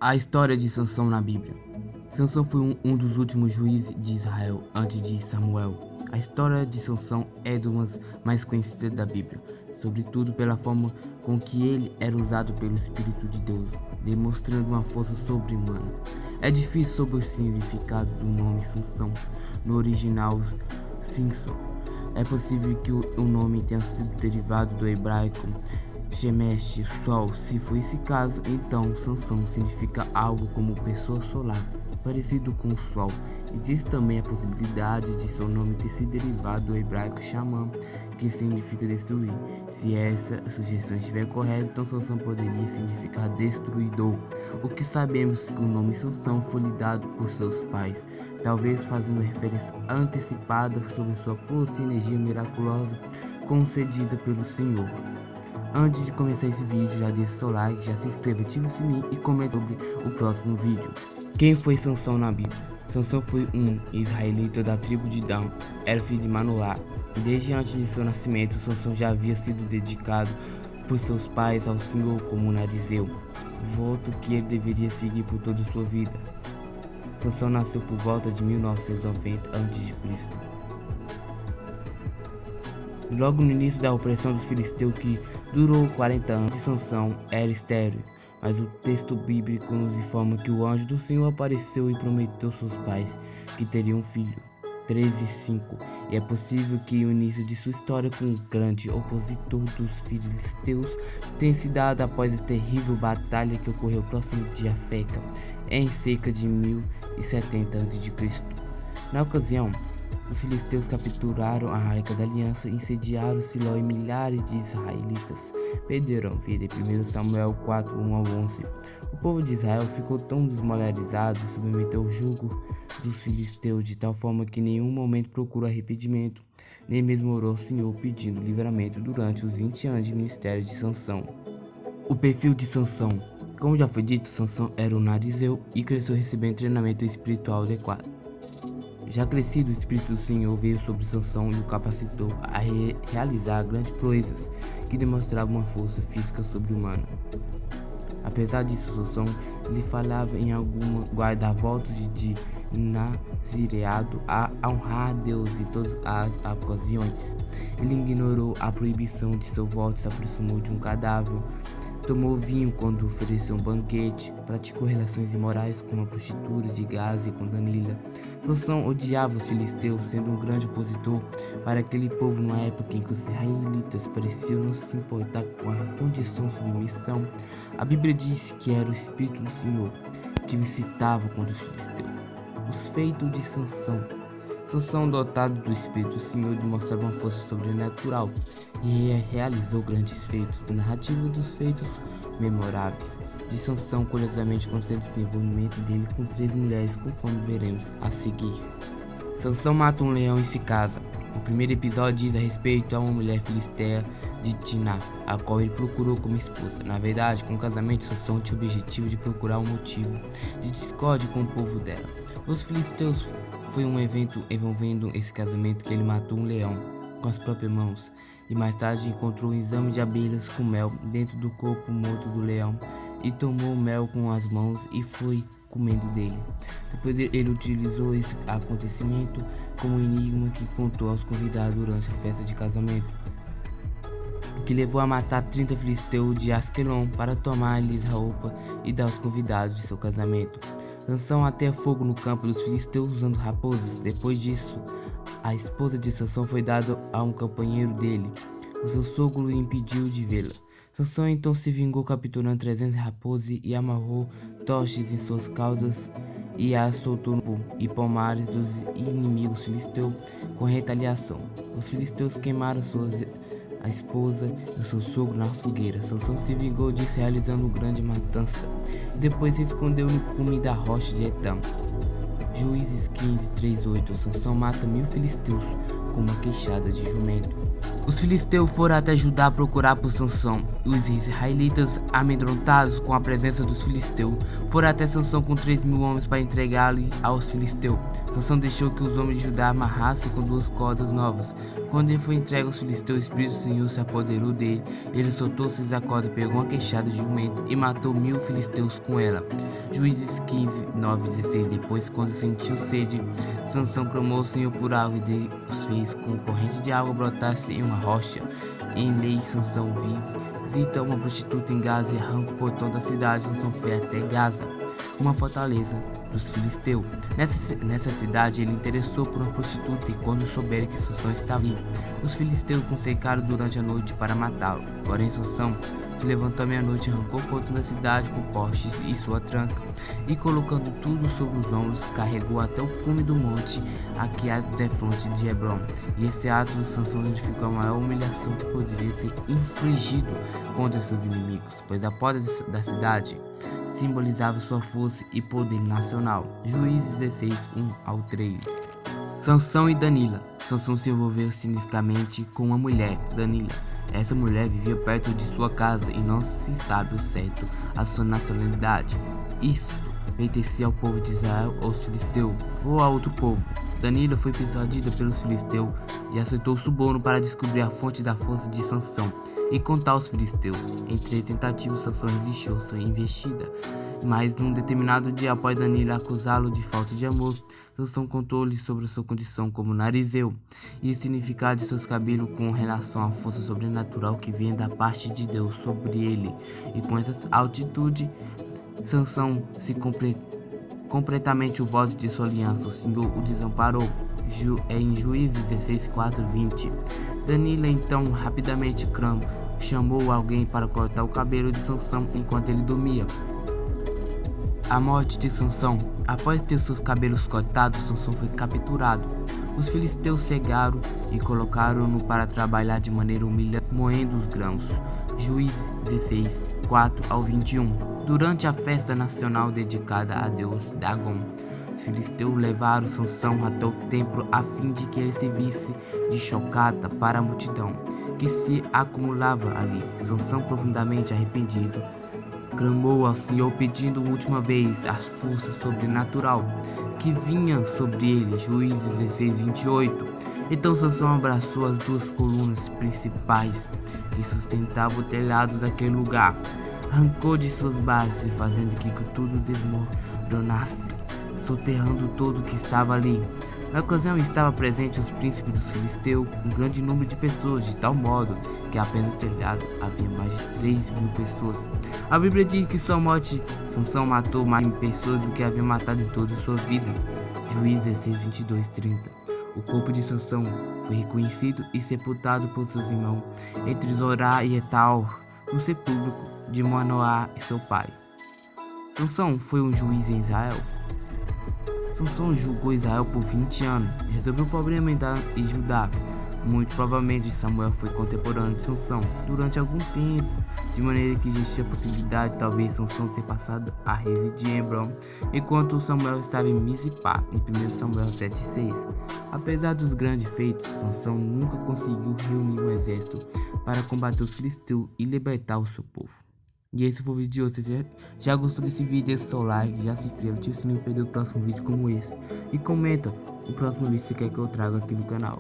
A história de Sansão na Bíblia. Sansão foi um dos últimos juízes de Israel antes de Samuel. A história de Sansão é das mais conhecidas da Bíblia, sobretudo pela forma com que ele era usado pelo Espírito de Deus, demonstrando uma força sobre-humana. É difícil sobre o significado do nome Sansão, no original Simpson. É possível que o nome tenha sido derivado do hebraico Shemesh, sol. Se for esse caso, então Sansão significa algo como pessoa solar, parecido com o sol. Existe também a possibilidade de seu nome ter sido derivado do hebraico Xamã, que significa destruir. Se essa sugestão estiver correta, então Sansão poderia significar destruidor. O que sabemos que o nome Sansão foi lhe dado por seus pais, talvez fazendo referência antecipada sobre sua força e energia miraculosa concedida pelo Senhor. Antes de começar esse vídeo, já deixa seu like, já se inscreva, ative o sininho e comente sobre o próximo vídeo. Quem foi Sansão na Bíblia? Sansão foi um israelita da tribo de Dan, era filho de Manoá. Desde antes de seu nascimento, Sansão já havia sido dedicado por seus pais ao Senhor como narizeu, voto que ele deveria seguir por toda a sua vida. Sansão nasceu por volta de 1990 a.C. Logo no início da opressão dos filisteus, que durou 40 anos, Sansão era estéril, mas o texto bíblico nos informa que o anjo do Senhor apareceu e prometeu aos seus pais que teriam um filho. 13:5. E é possível que o início de sua história com o grande opositor dos filisteus tenha se dado após a terrível batalha que ocorreu próximo de Afeca, em cerca de 1070 a.C. Na ocasião, os filisteus capturaram a Arca da Aliança, incendiaram Siló e milhares de israelitas perderam vida. Em 1 Samuel 4, 1 ao 11. O povo de Israel ficou tão desmoralizado e submeteu ao jugo dos filisteus de tal forma que em nenhum momento procurou arrependimento, nem mesmo orou ao Senhor pedindo livramento durante os 20 anos de ministério de Sansão. O perfil de Sansão. Como já foi dito, Sansão era um narizeu e cresceu recebendo treinamento espiritual adequado. Já crescido, o Espírito do Senhor veio sobre Sansão e o capacitou a realizar grandes proezas que demonstravam uma força física sobre-humana. Apesar disso, Sansão lhe falhava em alguma guarda-votos de nazireado a honrar a Deus em todas as ocasiões. Ele ignorou a proibição de seu voto, se aproximou de um cadáver, tomou vinho quando ofereceu um banquete, praticou relações imorais com uma prostituta de Gaza e com Dalila. Sansão odiava os filisteus, sendo um grande opositor para aquele povo numa época em que os israelitas pareciam não se importar com a condição de submissão. A Bíblia disse que era o Espírito do Senhor que o incitava contra os filisteus. Os feitos de Sansão. Sansão, dotado do Espírito do Senhor, demonstrava uma força sobrenatural e realizou grandes feitos. A narrativa dos feitos memoráveis de Sansão, curiosamente, concentra-se no envolvimento dele com 3 mulheres, conforme veremos a seguir. Sansão mata um leão e se casa. O primeiro episódio diz a respeito a uma mulher filisteia de Tiná, a qual ele procurou como esposa. Na verdade, com o casamento, Sansão tinha o objetivo de procurar um motivo de discórdia com o povo dela. Os filisteus. Foi um evento envolvendo esse casamento que ele matou um leão com as próprias mãos e mais tarde encontrou um exame de abelhas com mel dentro do corpo morto do leão e tomou o mel com as mãos e foi comendo dele. Depois ele utilizou esse acontecimento como enigma que contou aos convidados durante a festa de casamento, o que levou a matar 30 filisteus de Asquelon para tomar-lhes a roupa e dar aos convidados de seu casamento. Sansão ateia fogo no campo dos filisteus usando raposas. Depois disso, a esposa de Sansão foi dada a um companheiro dele. O seu sogro o impediu de vê-la. Sansão então se vingou capturando 300 raposas e amarrou tochas em suas caudas e as soltou e pomares dos inimigos filisteus com retaliação. Os filisteus queimaram a esposa e o seu sogro na fogueira. Sansão se vingou disso realizando grande matança e depois se escondeu no cume da rocha de Etam. Juízes 15, 3:8. Sansão mata 1000 filisteus com uma queixada de jumento. Os filisteus foram até Judá procurar por Sansão, e os israelitas, amedrontados com a presença dos filisteus, foram até Sansão com 3.000 homens para entregá-lo aos filisteus. Sansão deixou que os homens de Judá amarrassem com 2 cordas novas, Quando ele foi entregue aos filisteus, o Espírito do Senhor se apoderou dele. Ele soltou suas cordas, pegou uma queixada de jumento e matou 1000 filisteus com ela. Juízes 15, 9 e 16. Depois, quando sentiu sede, Sansão clamou ao Senhor por água, e Deus fez com corrente de água brotasse em uma rocha. Em lei, Sansão visita uma prostituta em Gaza e arranca o portão da cidade. Sansão foi até Gaza, uma fortaleza dos filisteus. Nessa cidade ele interessou por uma prostituta, e quando souberam que Sansão estava ali, os filisteus o cercaram durante a noite para matá-lo. Porém Sansão se levantou à meia-noite, arrancou o portão da cidade com postes e sua tranca, e colocando tudo sobre os ombros, carregou até o cume do monte, aqui à defronte de Hebron. E esse ato de Sansão identificou a maior humilhação que poderia ter infligido contra seus inimigos, pois a porta da cidade simbolizava sua força e poder nacional. Juízes 16, 1 ao 3. Sansão e Dalila. Sansão se envolveu significativamente com uma mulher, Dalila. Essa mulher vivia perto de sua casa e não se sabe ao certo a sua nacionalidade. Isso pertencia ao povo de Israel, aos filisteus ou a outro povo. Dalila foi persuadida pelos filisteus e aceitou o suborno para descobrir a fonte da força de Sansão e contar aos filisteus. Em 3 tentativas, Sansão resistiu à sua investida, mas num determinado dia, após Dalila acusá-lo de falta de amor, Sansão contou-lhe sobre sua condição como narizeu e o significado de seus cabelos com relação à força sobrenatural que vem da parte de Deus sobre ele. E com essa altitude, Sansão se completamente o voto de sua aliança. O Senhor o desamparou. Em Juízes 16, 4, 20. Dalila então rapidamente chamou alguém para cortar o cabelo de Sansão enquanto ele dormia. A morte de Sansão. Após ter seus cabelos cortados, Sansão foi capturado. Os filisteus cegaram e colocaram-no para trabalhar de maneira humilhante, moendo os grãos. Juízes 16, 4 ao 21. Durante a festa nacional dedicada a Deus Dagon, os filisteus levaram Sansão até o templo a fim de que ele servisse de chocata para a multidão que se acumulava ali. Sansão, profundamente arrependido, clamou ao Senhor pedindo última vez a força sobrenatural que vinha sobre ele. Juízes 16, 28. Então Sansão abraçou as 2 colunas principais que sustentavam o telhado daquele lugar, arrancou de suas bases, fazendo que tudo desmoronasse, soterrando tudo que estava ali. Na ocasião estava presente os príncipes dos filisteus, um grande número de pessoas, de tal modo que apenas no telhado havia mais de 3.000 pessoas. A Bíblia diz que sua morte, Sansão matou mais pessoas do que havia matado em toda a sua vida. Juízes 16, 22, 30. O corpo de Sansão foi reconhecido e sepultado por seus irmãos entre Zorá e Etal, no sepulcro de Manoá e seu pai. Sansão foi um juiz em Israel. Sansão julgou Israel por 20 anos, resolveu o problema em Judá. Muito provavelmente Samuel foi contemporâneo de Sansão durante algum tempo, de maneira que existia a possibilidade de talvez Sansão ter passado a residir em Hebron, enquanto Samuel estava em Mizpá, em 1 Samuel 7,6. Apesar dos grandes feitos, Sansão nunca conseguiu reunir um exército para combater os filisteus e libertar o seu povo. E esse foi o vídeo de hoje. Se você já gostou desse vídeo, deixa o seu like, já se inscreva, ativa o sininho para não perder o próximo vídeo como esse. E comenta o próximo vídeo que você quer que eu traga aqui no canal.